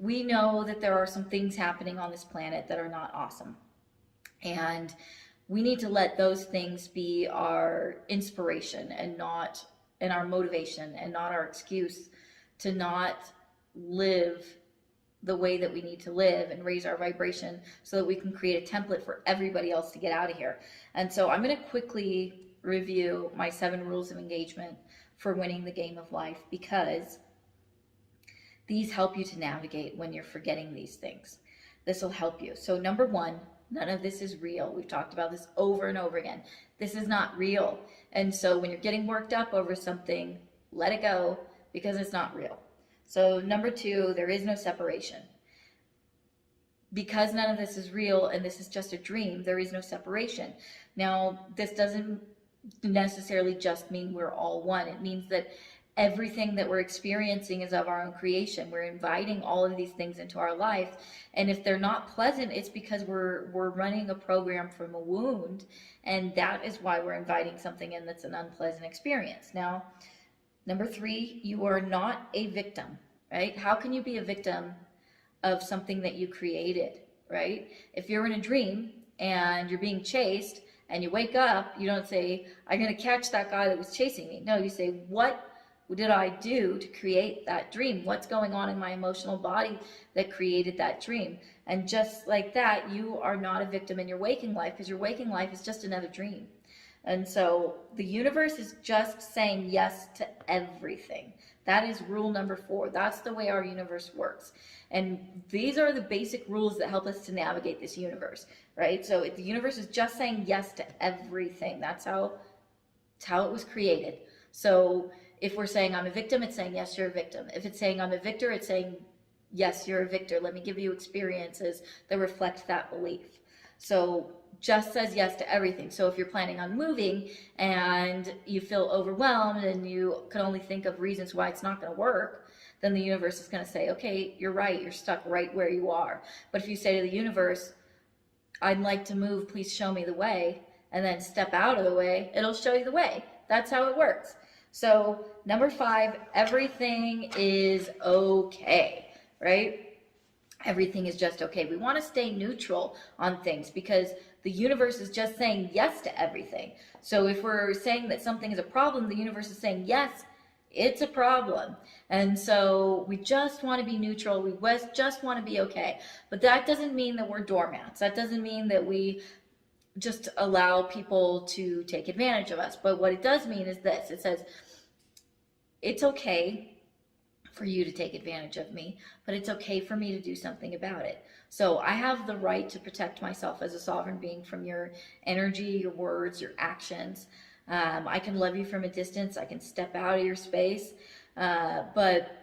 we know that there are some things happening on this planet that are not awesome. And we need to let those things be our inspiration and not, and our motivation and not our excuse to not live the way that we need to live and raise our vibration so that we can create a template for everybody else to get out of here. And so I'm going to quickly review my 7 rules of engagement for winning the game of life, because these help you to navigate when you're forgetting these things. This will help you. So number 1, none of this is real. We've talked about this over and over again. This is not real. And so when you're getting worked up over something, let it go, because it's not real. So number 2, there is no separation. Because none of this is real and this is just a dream, there is no separation. Now, this doesn't necessarily just mean we're all one. It means that everything that we're experiencing is of our own creation. We're inviting all of these things into our life. And if they're not pleasant, it's because we're running a program from a wound. And that is why we're inviting something in that's an unpleasant experience. Now, number 3, you are not a victim, right? How can you be a victim of something that you created, right? If you're in a dream and you're being chased and you wake up, you don't say, I'm going to catch that guy that was chasing me. No, you say, what did I do to create that dream? What's going on in my emotional body that created that dream? And just like that, you are not a victim in your waking life, because your waking life is just another dream. And so the universe is just saying yes to everything. That is rule number 4. That's the way our universe works. And these are the basic rules that help us to navigate this universe, right? So if the universe is just saying yes to everything. That's how it was created. So if we're saying I'm a victim, it's saying yes, you're a victim. If it's saying I'm a victor, it's saying yes, you're a victor. Let me give you experiences that reflect that belief. So just says yes to everything. So if you're planning on moving and you feel overwhelmed and you can only think of reasons why it's not going to work, then the universe is going to say, okay, you're right, you're stuck right where you are. But if you say to the universe, I'd like to move, please show me the way, and then step out of the way, it'll show you the way. That's how it works. So number 5, everything is okay, right? Everything is just okay. We want to stay neutral on things, because the universe is just saying yes to everything. So if we're saying that something is a problem, the universe is saying yes, it's a problem. And so we just want to be neutral. We just want to be okay. But that doesn't mean that we're doormats. That doesn't mean that we just allow people to take advantage of us. But what it does mean is this. It says, it's okay for you to take advantage of me, but it's okay for me to do something about it. So I have the right to protect myself as a sovereign being from your energy, your words, your actions. I can love you from a distance. I can step out of your space, but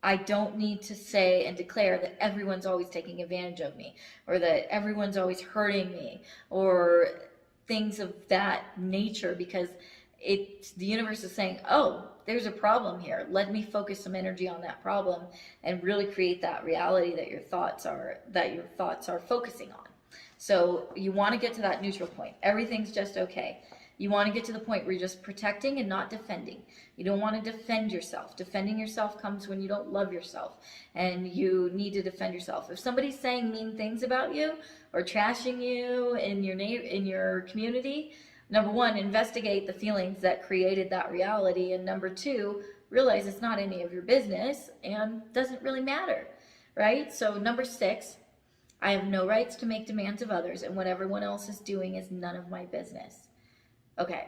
I don't need to say and declare that everyone's always taking advantage of me, or that everyone's always hurting me, or things of that nature, because the universe is saying, oh, there's a problem here. Let me focus some energy on that problem and really create that reality that your thoughts are focusing on. So you want to get to that neutral point. Everything's just okay. You want to get to the point where you're just protecting and not defending. You don't want to defend yourself. Defending yourself comes when you don't love yourself, and you need to defend yourself. If somebody's saying mean things about you or trashing you in your community, number 1, investigate the feelings that created that reality. And number 2, realize it's not any of your business and doesn't really matter, right? So number 6, I have no rights to make demands of others, and what everyone else is doing is none of my business. Okay,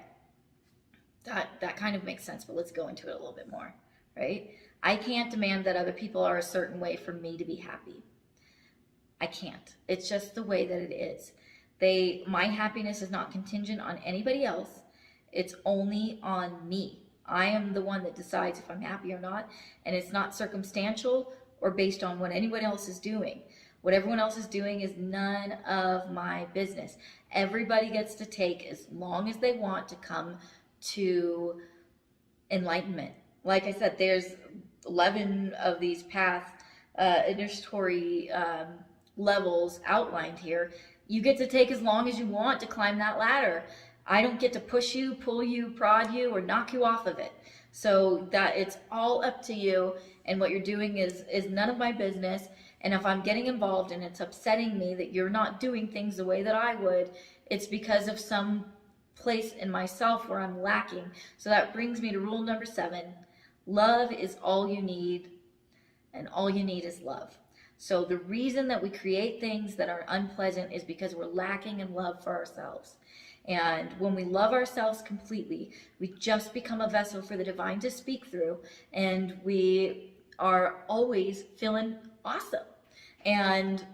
that kind of makes sense, but let's go into it a little bit more, right? I can't demand that other people are a certain way for me to be happy. I can't. It's just the way that it is. My happiness is not contingent on anybody else. It's only on me. I am the one that decides if I'm happy or not, and it's not circumstantial or based on what anyone else is doing. What everyone else is doing is none of my business. Everybody gets to take as long as they want to come to enlightenment. Like I said, there's 11 of these path initiatory levels outlined here. You get to take as long as you want to climb that ladder. I don't get to push you, pull you, prod you, or knock you off of it. So that it's all up to you, and what you're doing is none of my business. And if I'm getting involved and it's upsetting me that you're not doing things the way that I would, it's because of some place in myself where I'm lacking. So that brings me to rule number 7. Love is all you need, and all you need is love. So the reason that we create things that are unpleasant is because we're lacking in love for ourselves. And when we love ourselves completely, we just become a vessel for the divine to speak through, and we are always feeling awesome. And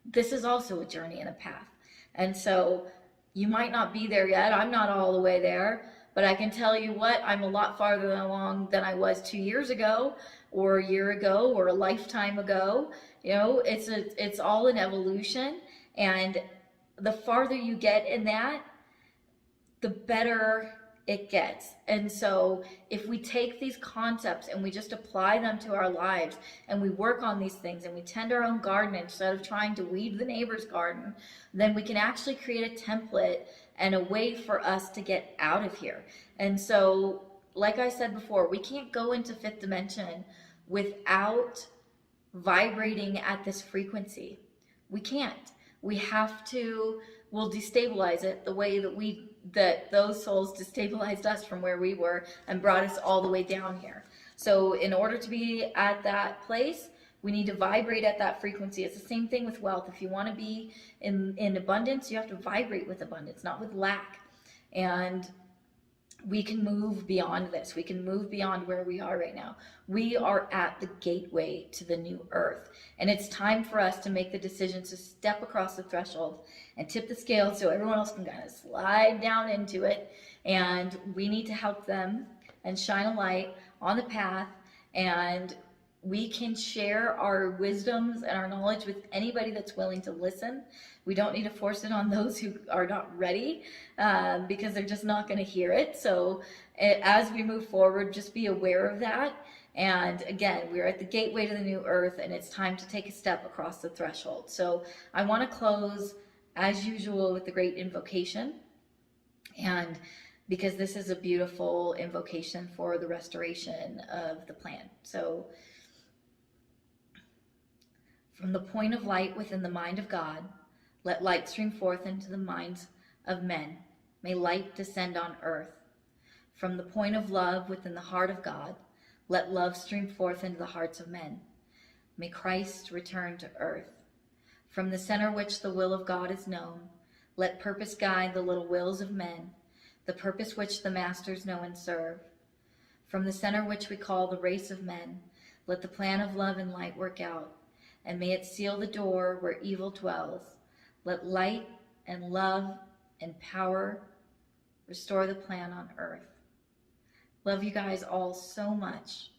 this is also a journey and a path. And so you might not be there yet. I'm not all the way there, but I can tell you what, I'm a lot farther along than I was 2 years ago, or a year ago, or a lifetime ago. You know, it's all an evolution, and the farther you get in that, the better it gets. And so if we take these concepts and we just apply them to our lives, and we work on these things, and we tend our own garden instead of trying to weed the neighbor's garden, then we can actually create a template and a way for us to get out of here. And so, like I said before, we can't go into 5th dimension without vibrating at this frequency. We can't. We have to, we'll destabilize it the way that those souls destabilized us from where we were and brought us all the way down here. So in order to be at that place, we need to vibrate at that frequency. It's the same thing with wealth. If you want to be in abundance, you have to vibrate with abundance, not with lack. And we can move beyond this. We can move beyond where we are right now. We are at the gateway to the new earth. And it's time for us to make the decision to step across the threshold and tip the scale so everyone else can kind of slide down into it. And we need to help them and shine a light on the path. And we can share our wisdoms and our knowledge with anybody that's willing to listen. We don't need to force it on those who are not ready, because they're just not going to hear it. So as we move forward, just be aware of that. And again, we're at the gateway to the new earth, and it's time to take a step across the threshold. So I want to close, as usual, with the Great Invocation. And because this is a beautiful invocation for the restoration of the plan. So, from the point of light within the mind of God, let light stream forth into the minds of men. May light descend on earth. From the point of love within the heart of God, let love stream forth into the hearts of men. May Christ return to earth. From the center which the will of God is known, let purpose guide the little wills of men, the purpose which the masters know and serve. From the center which we call the race of men, let the plan of love and light work out, and may it seal the door where evil dwells. Let light and love and power restore the plan on earth. Love you guys all so much.